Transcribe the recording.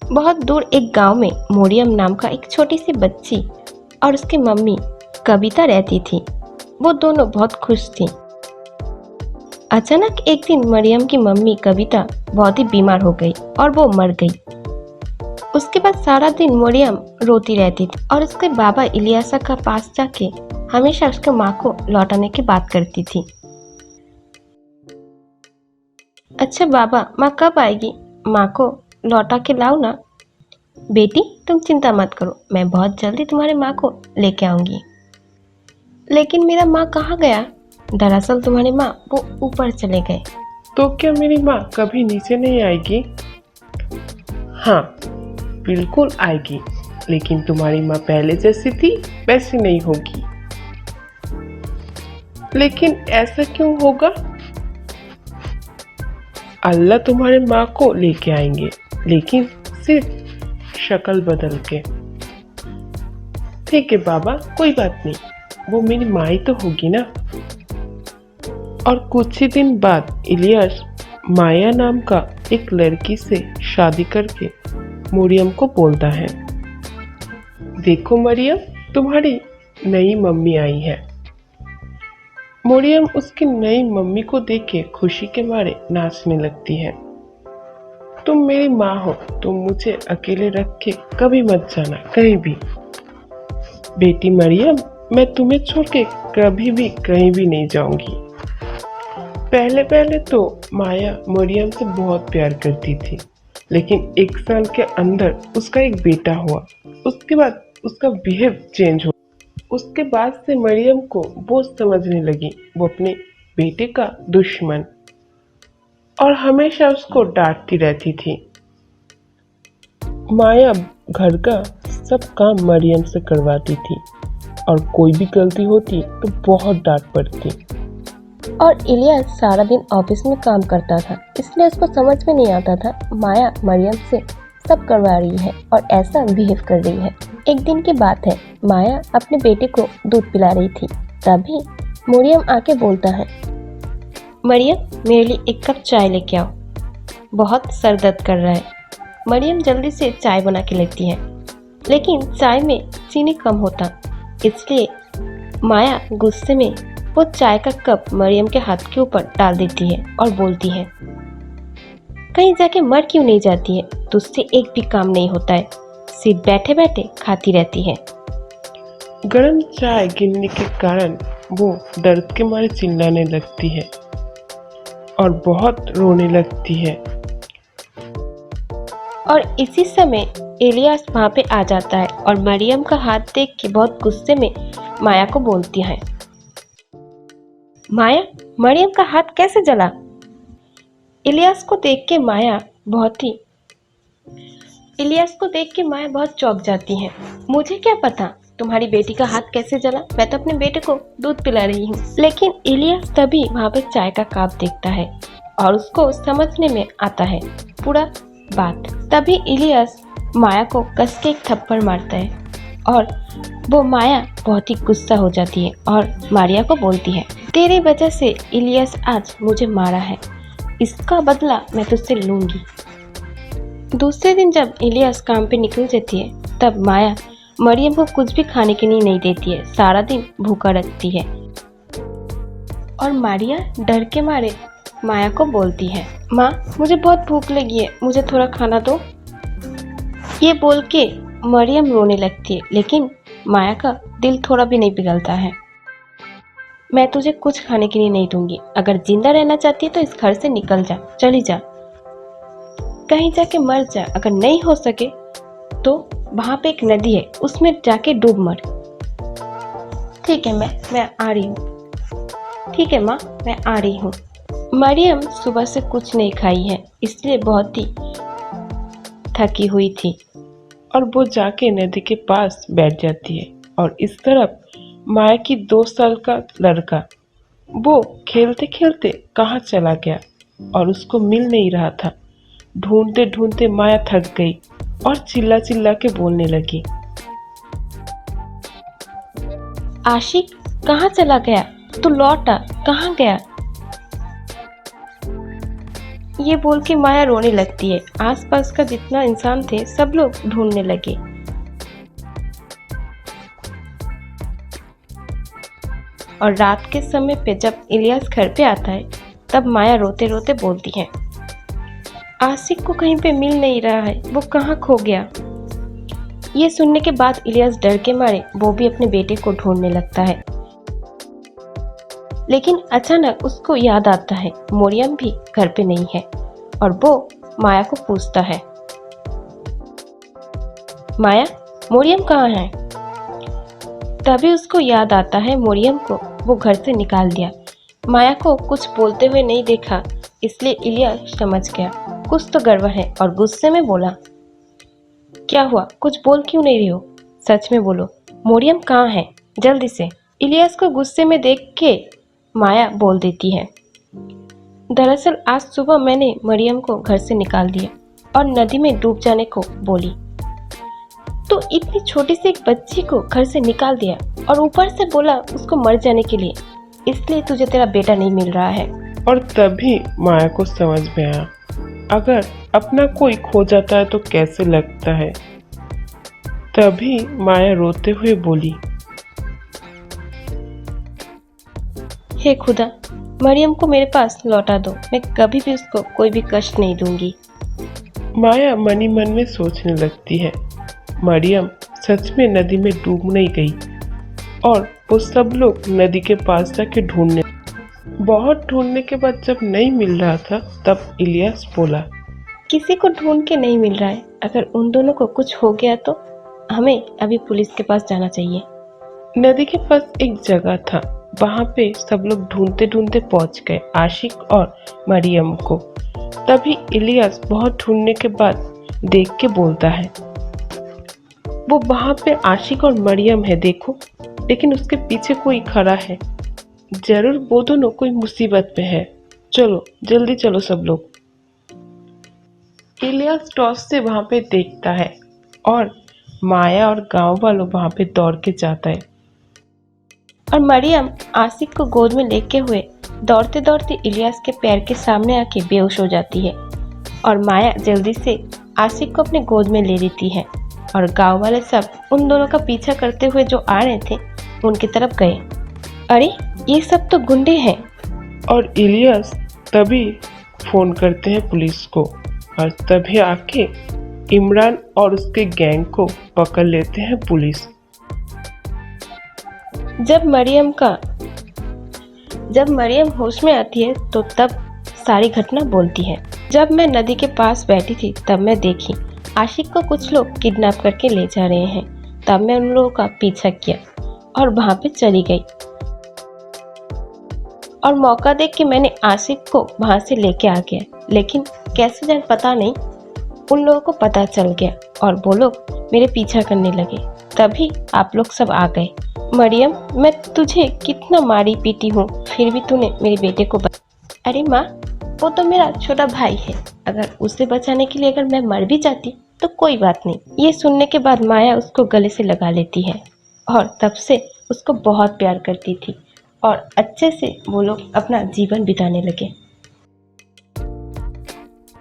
बहुत दूर एक गांव में मरियम नाम का एक छोटी सी बच्ची और उसकी मम्मी कविता रहती थी। वो दोनों बहुत खुश थी। अचानक एक दिन मरियम की मम्मी कविता बहुत ही बीमार हो गई और वो मर गई। उसके बाद सारा दिन मरियम रोती रहती थी और उसके बाबा इलियासा का पास जाके हमेशा उसके माँ को लौटाने की बात करती थी। अच्छा बाबा, माँ कब आएगी? माँ को लौटा के लाओ ना। बेटी तुम चिंता मत करो, मैं बहुत जल्दी तुम्हारे माँ को लेके आऊंगी। लेकिन मेरा माँ कहाँ गया? दरअसल तुम्हारे माँ वो ऊपर चले गए। तो क्या मेरी माँ कभी नीचे नहीं आएगी? हाँ, बिल्कुल आएगी, लेकिन तुम्हारी माँ पहले जैसी थी वैसी नहीं होगी। लेकिन ऐसा क्यों होगा? अल्लाह तुम्हारे माँ को लेके आएंगे, लेकिन सिर्फ शक्ल बदल के। ठीक है बाबा, कोई बात नहीं, वो मेरी माँ ही तो होगी ना। और कुछ ही दिन बाद इलियास माया नाम का एक लड़की से शादी करके मरियम को बोलता है, देखो मरियम, तुम्हारी नई मम्मी आई है। मरियम उसकी नई मम्मी को देख के खुशी के मारे नाचने लगती है। तुम मेरी माँ हो, तुम मुझे अकेले रख के कभी मत जाना कहीं भी। बेटी मरियम, मैं तुम्हें छोड़ के कभी भी कहीं भी नहीं जाऊंगी। पहले पहले तो माया मरियम से बहुत प्यार करती थी, लेकिन एक साल के अंदर उसका एक बेटा हुआ। उसके बाद उसका बिहेव चेंज हुआ। उसके बाद से मरियम को वो समझने लगी वो अपने बेटे का दुश्मन, और हमेशा उसको डांटती रहती थी। माया घर का सब काम मरियम से करवाती थी, और कोई भी गलती होती तो बहुत डांट पड़ती। और इलियास सारा दिन ऑफिस में काम करता था, इसलिए उसको समझ में नहीं आता था माया मरियम से सब करवा रही है और ऐसा बिहेव कर रही है। एक दिन की बात है, माया अपने बेटे को दूध पिला रही थी। तभी मरियम आके बोलता है, मरियम मेरे लिए एक कप चाय लेके आओ, बहुत सर दर्द कर रहा है। मरियम जल्दी से चाय बना के लेती है, लेकिन चाय में चीनी कम होता, इसलिए माया गुस्से में वो चाय का कप मरियम के हाथ के ऊपर डाल देती है और बोलती है, कहीं जाके मर क्यों नहीं जाती है? तुझसे एक भी काम नहीं होता है, सिर्फ बैठे बैठे खाती रहती है। गर्म चाय गिरने के कारण वो दर्द के मारे चिल्लाने लगती है और बहुत रोने लगती है। और इसी समय इलियास वहाँ पे आ जाता है और मरियम का हाथ देख के बहुत गुस्से में माया को बोलती है, माया मरियम का हाथ कैसे जला? इलियास को देख के माया बहुत चौंक जाती है। मुझे क्या पता तुम्हारी बेटी का हाथ कैसे जला, मैं तो अपने बेटे को दूध पिला रही हूँ। लेकिन इलियास तभी वहाँ पे चाय का कप देखता है और उसको समझने में आता है पूरा बात। तभी इलियास माया को कस के एक थप्पड़ मारता है और वो माया बहुत ही गुस्सा हो जाती है और मारिया को बोलती है, तेरी वजह से इलियास आज मुझे मारा है, इसका बदला मैं तुझसे लूंगी। दूसरे दिन जब इलियास काम पे निकल जाती है, तब माया मरियम को कुछ भी खाने के लिए नहीं देती है, सारा दिन भूखा रखती है। और मारिया डर के मारे माया को बोलती है, माँ मुझे बहुत भूख लगी है, मुझे थोड़ा खाना दो। ये बोल के मरियम रोने लगती है, लेकिन माया का दिल थोड़ा भी नहीं पिघलता है। मैं तुझे कुछ खाने के लिए नहीं दूंगी, अगर जिंदा रहना चाहती है तो इस घर से निकल जा, चली जा, कहीं जाके मर जा, अगर नहीं हो सके तो वहां पे एक नदी है, उसमें जाके डूब मर। ठीक है मैं आ रही हूँ। ठीक है माँ, मैं आ रही हूँ। मरियम सुबह से कुछ नहीं खाई है, इसलिए बहुत ही थकी हुई थी और वो जाके नदी के पास बैठ जाती है। और इस तरफ माया की 2 साल का लड़का वो खेलते खेलते कहाँ चला गया और उसको मिल नहीं रहा था। ढूंढते ढूंढते माया थक गई और चिल्ला चिल्ला के बोलने लगी, आशिक कहाँ चला गया? तू लौट आ, कहाँ गया? ये बोल के माया रोने लगती है। आसपास का जितना इंसान थे सब लोग ढूंढने लगे। और रात के समय पे जब इलियास घर पे आता है तब माया रोते रोते बोलती है, आशिक को कहीं पे मिल नहीं रहा है, वो कहाँ खो गया। ये सुनने के बाद इलियास डर के मारे वो भी अपने बेटे को ढूंढने लगता है। लेकिन अचानक उसको याद आता है मरियम भी घर पे नहीं है और वो माया को पूछता है, माया मरियम कहाँ है। तभी उसको याद आता है मरियम को वो घर से निकाल दिया। माया को कुछ बोलते हुए नहीं देखा, इसलिए इलियास समझ गया कुछ तो गड़बड़ है और गुस्से में बोला, क्या हुआ, कुछ बोल क्यों नहीं रही हो, सच में बोलो, मरियम कहाँ है, जल्दी से। इलियास को गुस्से में देख के माया बोल देती है, दरअसल आज सुबह मैंने मरियम को घर से निकाल दिया और नदी में डूब जाने को बोली। तो इतनी छोटी सी एक बच्ची को घर से निकाल दिया और ऊपर से बोला उसको मर जाने के लिए, इसलिए तुझे तेरा बेटा नहीं मिल रहा है। और तभी माया को समझ में आया, अगर अपना कोई खो जाता है तो कैसे लगता है। तभी माया रोते हुए बोली, हे खुदा, मरियम को मेरे पास लौटा दो, मैं कभी भी उसको कोई भी कष्ट नहीं दूंगी। माया मनी मन में सोचने लगती है, मरियम सच में नदी में डूब नहीं गई। और वो सब लोग नदी के पास जाके ढूंढने, बहुत ढूंढने के बाद जब नहीं मिल रहा था तब इलियास बोला, किसी को ढूंढ के नहीं मिल रहा है, अगर उन दोनों को कुछ हो गया तो हमें अभी पुलिस के पास जाना चाहिए। नदी के पास एक जगह था, वहां पे सब लोग ढूंढते ढूंढते पहुंच गए आशिक और मरियम को। तभी इलियास बहुत ढूंढने के बाद देख के बोलता है, वो वहां पे आशिक और मरियम है देखो, लेकिन उसके पीछे कोई खड़ा है, जरूर वो दोनों कोई मुसीबत में है, चलो जल्दी चलो सब लोग। इलियास टॉर्च से वहां पे देखता है और माया और गांव वालों वहां पे दौड़ के जाता है। और मरियम आशिक को गोद में लेके हुए दौड़ते दौड़ते इलियास के पैर के सामने आके बेहोश हो जाती है। और माया जल्दी से आशिक को अपने गोद में ले लेती है और गांव वाले सब उन दोनों का पीछा करते हुए जो आ रहे थे उनकी तरफ गए। अरे ये सब तो गुंडे हैं। और इलियास तभी फोन करते हैं पुलिस को और तभी आके इमरान और उसके गैंग को पकड़ लेते हैं पुलिस। जब मरियम होश में आती है तो तब सारी घटना बोलती है। जब मैं नदी के पास बैठी थी तब मैं देखी आशिक को कुछ लोग किडनैप करके ले जा रहे हैं। तब मैं उन लोगों का पीछा किया और वहां पे चली गई और मौका देख के मैंने आशिक को वहां से लेके आ गया, लेकिन कैसे जान पता नहीं उन लोगों को पता चल गया और वो लोग मेरे पीछा करने लगे। तभी आप लोग सब आ गए। मरियम, मैं तुझे कितना मारी पीटी हूँ, फिर भी तूने मेरे बेटे को अरे माँ, वो तो मेरा छोटा भाई है, अगर उसे बचाने के लिए अगर मैं मर भी जाती तो कोई बात नहीं। ये सुनने के बाद माया उसको गले से लगा लेती है और तब से उसको बहुत प्यार करती थी और अच्छे से वो लोग अपना जीवन बिताने लगे।